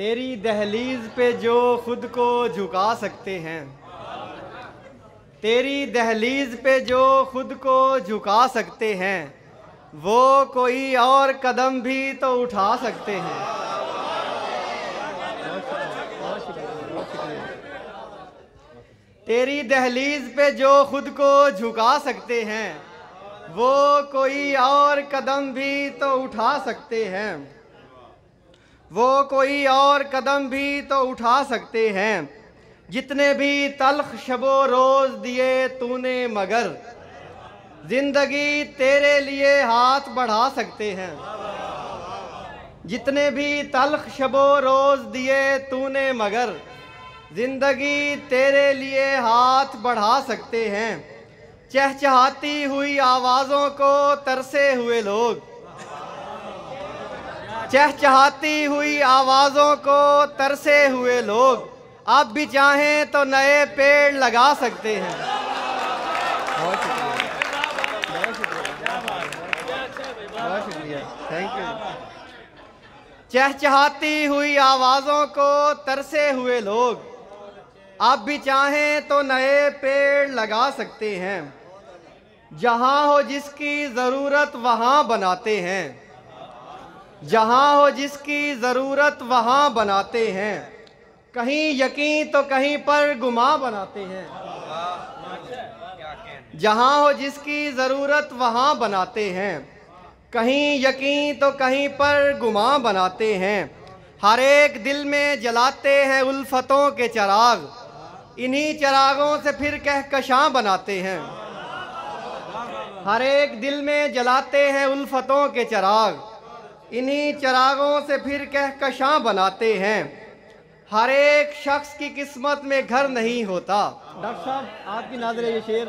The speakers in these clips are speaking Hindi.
तेरी दहलीज पे जो खुद को झुका सकते हैं, तेरी दहलीज पे जो खुद को झुका सकते हैं, वो कोई और कदम भी तो उठा सकते हैं। तेरी दहलीज पे जो खुद को झुका सकते हैं, वो कोई और कदम भी तो उठा सकते हैं, वो कोई और कदम भी तो उठा सकते हैं। जितने भी तल्ख शबो रोज दिए तूने मगर, जिंदगी तेरे लिए हाथ बढ़ा सकते हैं। जितने भी तल्ख शबो रोज दिए तूने मगर, जिंदगी तेरे लिए हाथ बढ़ा सकते हैं। चहचहाती हुई आवाज़ों को तरसे हुए लोग, चहचहाती हुई आवाज़ों को तरसे हुए लोग, अब भी चाहें तो नए पेड़ लगा सकते हैं। बहुत शुक्रिया, थैंक यू। चहचहाती हुई आवाज़ों को तरसे हुए लोग, अब भी चाहें तो नए पेड़ लगा सकते हैं। जहाँ हो जिसकी ज़रूरत वहाँ बनाते हैं, जहाँ हो जिसकी ज़रूरत वहाँ बनाते हैं। कहीं यकीन तो कहीं पर गुमा बनाते हैं। जहाँ हो जिसकी ज़रूरत वहाँ बनाते हैं, कहीं यकीन तो कहीं पर गुमा बनाते हैं। हर एक दिल में जलाते हैं उल्फतों के चिराग, इन्हीं चिरागों से फिर कहकशां बनाते हैं। हर एक दिल में जलाते हैं उल्फतों के चिराग, इन्हीं चिरागों से फिर कहकशां बनाते हैं। हर एक शख्स की किस्मत में घर नहीं होता। डॉक्टर साहब आपकी नाज़र ये शेर।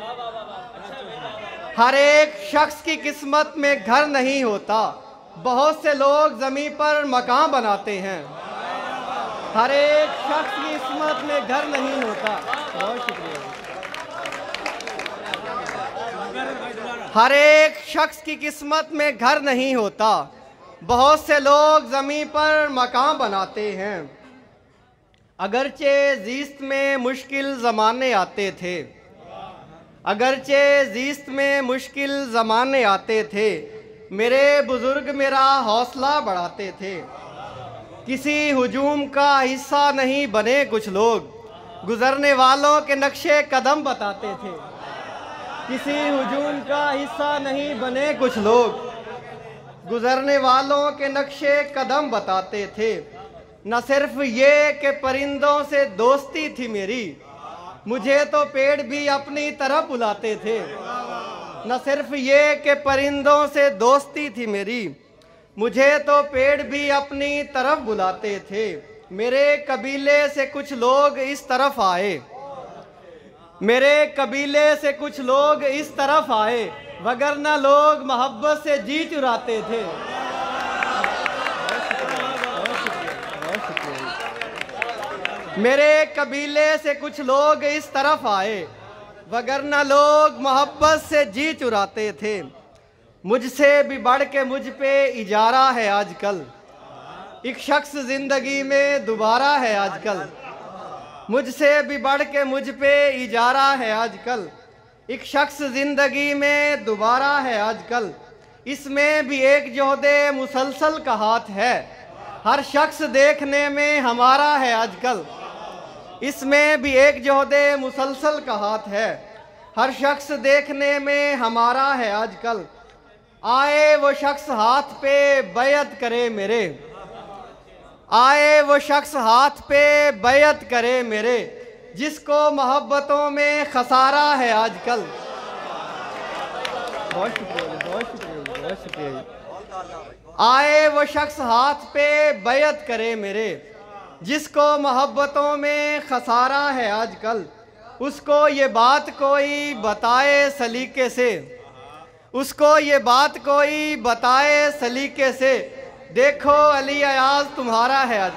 हर एक शख्स की किस्मत में घर नहीं होता, बहुत से लोग ज़मीन पर मकान बनाते हैं। हर एक शख्स की किस्मत में घर नहीं होता। बहुत शुक्रिया। हर एक शख्स की किस्मत में घर नहीं होता, बहुत से लोग ज़मीन पर मकान बनाते हैं। अगरचे ज़ीस्त में मुश्किल ज़माने आते थे, अगरचे ज़ीस्त में मुश्किल ज़माने आते थे, मेरे बुज़ुर्ग मेरा हौसला बढ़ाते थे। किसी हुजूम का हिस्सा नहीं बने कुछ लोग, गुज़रने वालों के नक्शे कदम बताते थे। किसी हुजूम का हिस्सा नहीं बने कुछ लोग, गुज़रने वालों के नक्शे कदम बताते थे। न सिर्फ ये कि परिंदों से दोस्ती थी मेरी, मुझे तो पेड़ भी अपनी तरफ बुलाते थे। न सिर्फ ये कि परिंदों से दोस्ती थी मेरी, मुझे तो पेड़ भी अपनी तरफ बुलाते थे। मेरे कबीले से कुछ लोग इस तरफ आए, मेरे कबीले से कुछ लोग इस तरफ आए, वगरना लोग मोहब्बत से जी चुराते थे। मेरे कबीले से कुछ लोग इस तरफ आए, वगरना लोग मोहब्बत से जी चुराते थे। मुझसे भी बढ़ के मुझ पे इजारा है आजकल, एक शख्स जिंदगी में दोबारा है आजकल। मुझसे भी बढ़ के मुझ पे इजारा है आजकल, एक शख्स जिंदगी में दोबारा है आजकल। इसमें भी एक जोहदे मुसलसल का हाथ है, हर शख्स देखने में हमारा है आजकल। इसमें भी एक जोहदे मुसलसल का हाथ है, हर शख्स देखने में हमारा है आजकल। आए वो शख्स हाथ पे बैयत करे मेरे, आए वो शख्स हाथ पे बैयत करे मेरे, जिसको मोहब्बतों में खसारा है आजकल। बहुत शुक्रिया, बहुत शुक्रिया, बहुत शुक्रिया। आए वो शख्स हाथ पे बैयत करे मेरे, जिसको मोहब्बतों में खसारा है आजकल। उसको ये बात कोई बताए सलीके से, उसको ये बात कोई बताए सलीके से, देखो अली अयाज तुम्हारा है आज।